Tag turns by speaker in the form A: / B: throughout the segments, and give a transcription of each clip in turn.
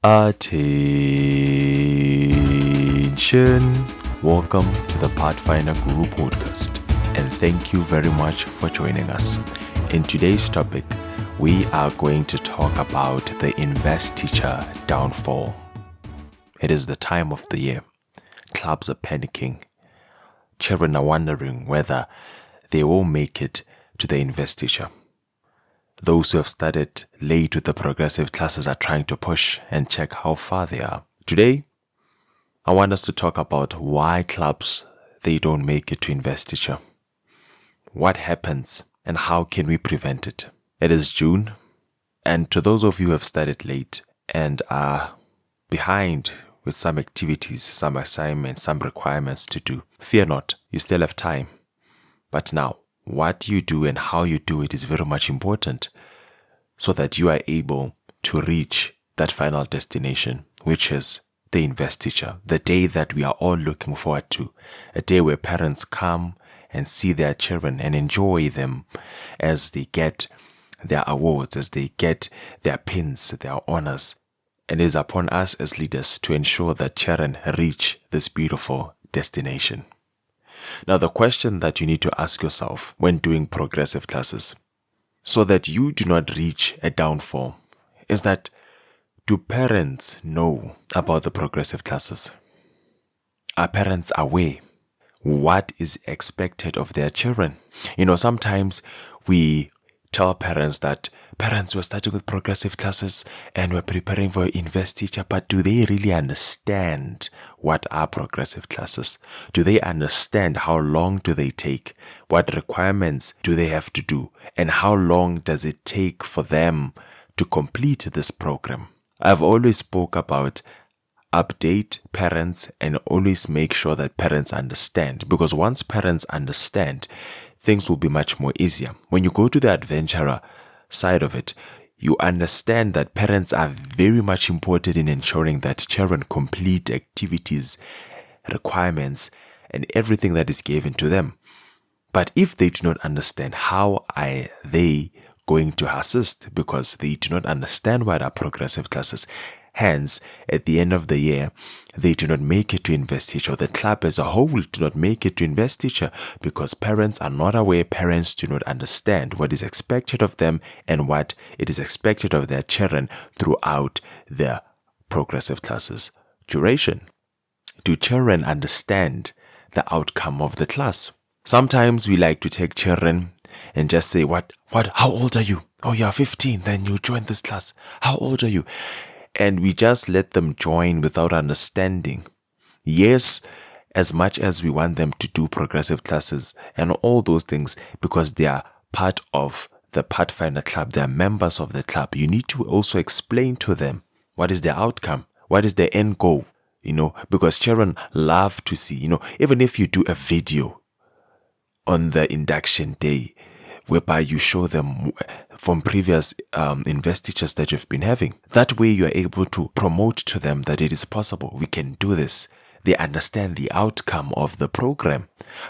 A: Attention! Welcome to the Pathfinder Guru podcast, and thank you very much for joining us. In today's topic, we are going to talk about the Investiture Downfall. It is the time of the year. Clubs are panicking. Children are wondering whether they will make it to the investiture. Those who have started late with the progressive classes are trying to push and check how far they are. Today, I want us to talk about why clubs, they don't make it to investiture. What happens and how can we prevent it? It is June, and to those of you who have started late and are behind with some activities, some assignments, some requirements to do, fear not, you still have time. But now, what you do and how you do it is very much important so that you are able to reach that final destination, which is the investiture, the day that we are all looking forward to, a day where parents come and see their children and enjoy them as they get their awards, as they get their pins, their honors. And it is upon us as leaders to ensure that children reach this beautiful destination. Now, the question that you need to ask yourself when doing progressive classes, so that you do not reach a downfall, is that do parents know about the progressive classes? Are parents aware what is expected of their children? Sometimes we tell parents that we're starting with progressive classes and we're preparing for investiture, but do they really understand what are progressive classes? Do they understand how long do they take? What requirements do they have to do? And how long does it take for them to complete this program? I've always spoke about update parents and always make sure that parents understand, because once parents understand, things will be much more easier. When you go to the adventurer side of it, you understand that parents are very much important in ensuring that children complete activities, requirements, and everything that is given to them. But if they do not understand, how are they going to assist? Because they do not understand what are progressive classes. Hence, at the end of the year, they do not make it to investiture. The club as a whole do not make it to investiture because parents are not aware. Parents do not understand what is expected of them and what it is expected of their children throughout the progressive classes duration. Do children understand the outcome of the class? Sometimes we like to take children and just say, how old are you? Oh, you're 15, then you join this class. How old are you? And we just let them join without understanding. Yes, as much as we want them to do progressive classes and all those things, because they are part of the Pathfinder Club, they are members of the club, you need to also explain to them what is their outcome, what is their end goal, because children love to see, even if you do a video on the induction day, whereby you show them from previous investitures that you've been having. That way you are able to promote to them that it is possible, we can do this. They understand the outcome of the program.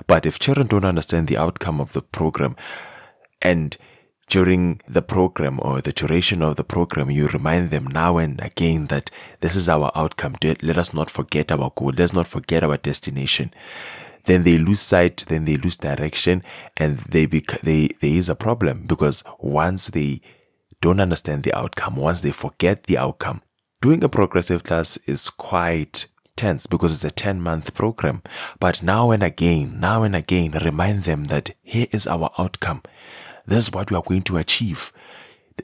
A: But if children don't understand the outcome of the program, and during the program or the duration of the program, you remind them now and again that this is our outcome. Let us not forget our goal. Let's not forget our destination. Then they lose sight, then they lose direction, and there is a problem, because once they don't understand the outcome, once they forget the outcome, doing a progressive class is quite tense because it's a 10-month program. But now and again, remind them that here is our outcome. This is what we are going to achieve.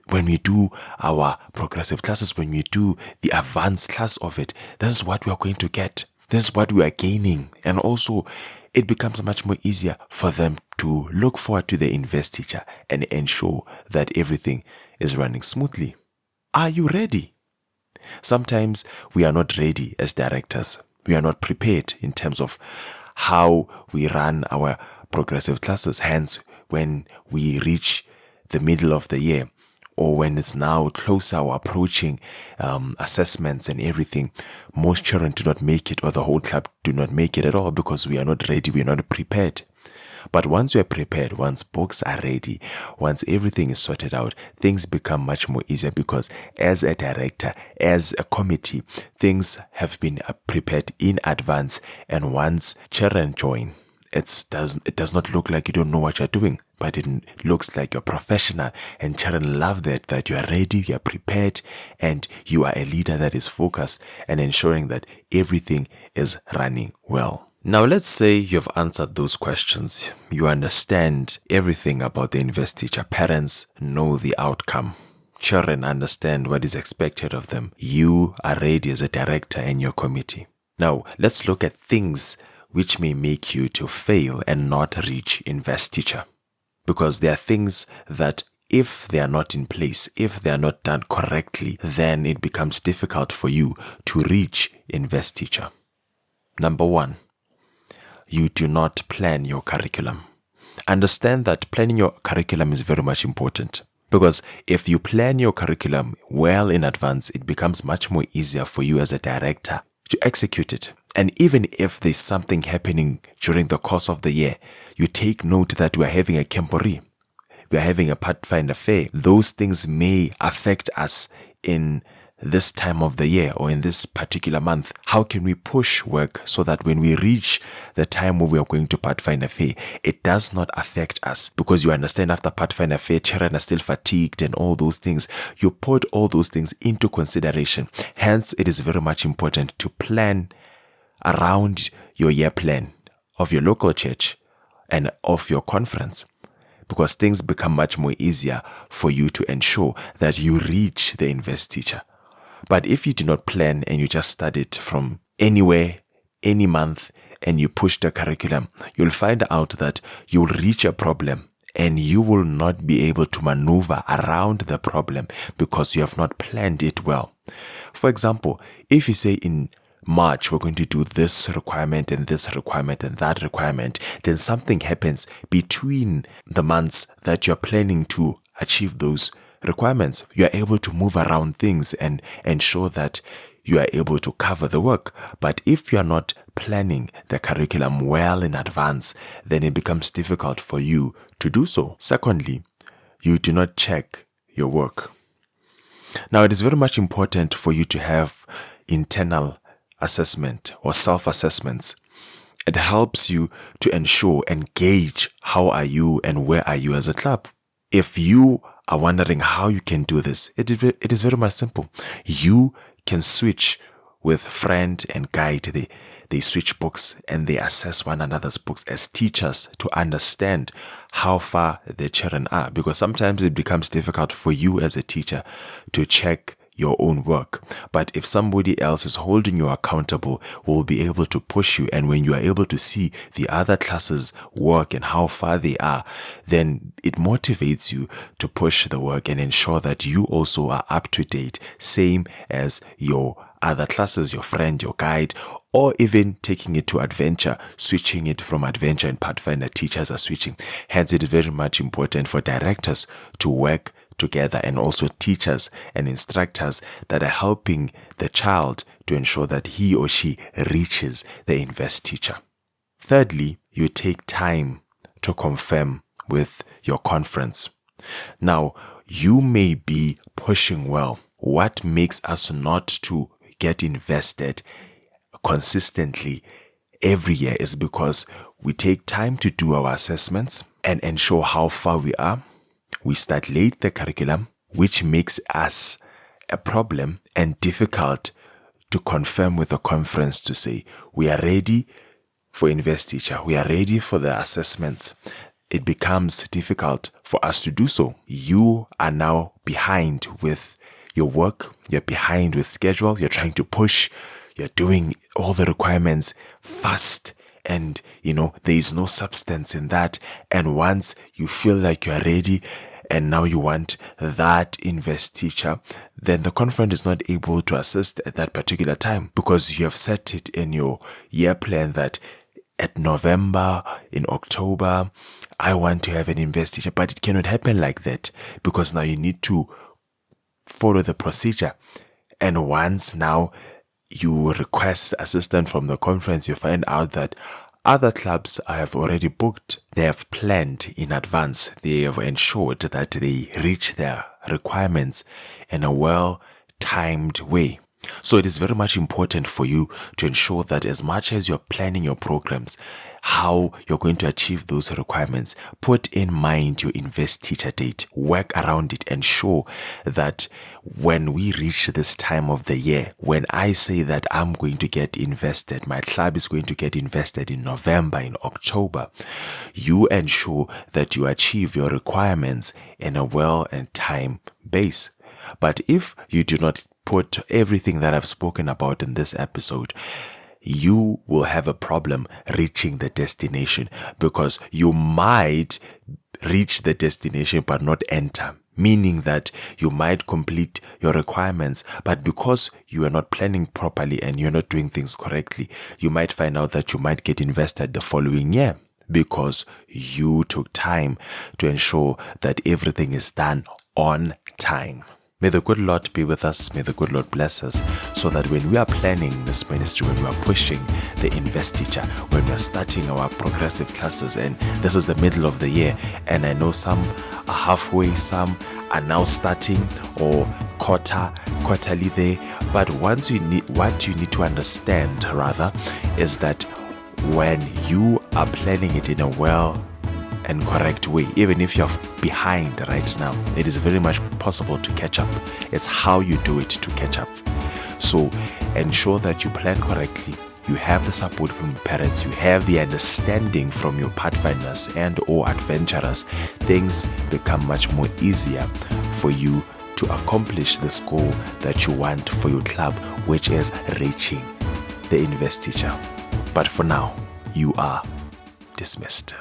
A: When we do our progressive classes, when we do the advanced class of it, this is what we are going to get. This is what we are gaining. And also, it becomes much more easier for them to look forward to the investiture and ensure that everything is running smoothly. Are you ready? Sometimes we are not ready as directors. We are not prepared in terms of how we run our progressive classes. Hence, when we reach the middle of the year, or when it's now closer or approaching assessments and everything, most children do not make it, or the whole club do not make it at all, because we are not ready, we are not prepared. But once you're prepared, once books are ready, once everything is sorted out, things become much more easier because as a director, as a committee, things have been prepared in advance. And once children join, it does not look like you don't know what you're doing, but it looks like you're professional, and children love that you are ready, you are prepared, and you are a leader that is focused and ensuring that everything is running well. Now, let's say you've answered those questions. You understand everything about the investiture. Parents know the outcome. Children understand what is expected of them. You are ready as a director and your committee. Now, let's look at things which may make you to fail and not reach investiture. Because there are things that if they are not in place, if they are not done correctly, then it becomes difficult for you to reach investiture. Number 1, you do not plan your curriculum. Understand that planning your curriculum is very much important. Because if you plan your curriculum well in advance, it becomes much more easier for you as a director to execute it. And even if there's something happening during the course of the year, you take note that we are having a camporee, we are having a Pathfinder fair. Those things may affect us in this time of the year or in this particular month. How can we push work so that when we reach the time where we are going to Pathfinder fair, it does not affect us? Because you understand, after Pathfinder fair, children are still fatigued and all those things. You put all those things into consideration. Hence, it is very much important to plan around your year plan of your local church and of your conference, because things become much more easier for you to ensure that you reach the investiture. But if you do not plan and you just start it from anywhere, any month, and you push the curriculum, you'll find out that you'll reach a problem and you will not be able to maneuver around the problem because you have not planned it well. For example, if you say in March, we're going to do this requirement and this requirement and that requirement, then something happens between the months that you're planning to achieve those requirements. You're able to move around things and ensure that you are able to cover the work. But if you're not planning the curriculum well in advance, then it becomes difficult for you to do so. Secondly, you do not check your work. Now, it is very much important for you to have internal assessment or self-assessments. It helps you to ensure and gauge how are you and where are you as a club. If you are wondering how you can do this, it is very much simple. You can switch with friend and guide. They switch books and they assess one another's books as teachers to understand how far their children are, because sometimes it becomes difficult for you as a teacher to check your own work. But if somebody else is holding you accountable, will be able to push you. And when you are able to see the other classes' work and how far they are, then it motivates you to push the work and ensure that you also are up to date, same as your other classes, your friend, your guide, or even taking it to adventure, switching it from adventure and Pathfinder teachers are switching. Hence, it is very much important for directors to work together, and also teachers and instructors that are helping the child to ensure that he or she reaches the investiture. Thirdly, you take time to confirm with your conference. Now, you may be pushing well. What makes us not to get invested consistently every year is because we take time to do our assessments and ensure how far we are. We start late the curriculum, which makes us a problem and difficult to confirm with the conference to say, we are ready for investiture, we are ready for the assessments. It becomes difficult for us to do so. You are now behind with your work, you're behind with schedule, you're trying to push, you're doing all the requirements fast, and there is no substance in that. And once you feel like you're ready and now you want that investiture, then the conference is not able to assist at that particular time, because you have set it in your year plan that at November, in October, I want to have an investiture. But it cannot happen like that, because now you need to follow the procedure. And once now you request assistance from the conference, you find out that Other clubs have already booked. They have planned in advance. They have ensured that they reach their requirements in a well-timed way. So it is very much important for you to ensure that as much as you're planning your programs, how you're going to achieve those requirements, put in mind your Investiture date, work around it, ensure that when we reach this time of the year, when I say that I'm going to get invested, my club is going to get invested in November, in October, you ensure that you achieve your requirements in a well and time base. But if you do not put everything that I've spoken about in this episode, you will have a problem reaching the destination, because you might reach the destination but not enter. Meaning that you might complete your requirements, but because you are not planning properly and you're not doing things correctly, you might find out that you might get invested the following year because you took time to ensure that everything is done on time. May the good Lord be with us. May the good Lord bless us, so that when we are planning this ministry, when we are pushing the investiture, when we are starting our progressive classes, and this is the middle of the year, and I know some are halfway, some are now starting or quarterly there. But what you need to understand rather is that when you are planning it in a well and correct way, even if you're behind right now, it is very much possible to catch up. It's how you do it to catch up. So ensure that you plan correctly, you have the support from the parents, you have the understanding from your pathfinders and or adventurers. Things become much more easier for you to accomplish this goal that you want for your club, which is reaching the investiture. But for now, you are dismissed.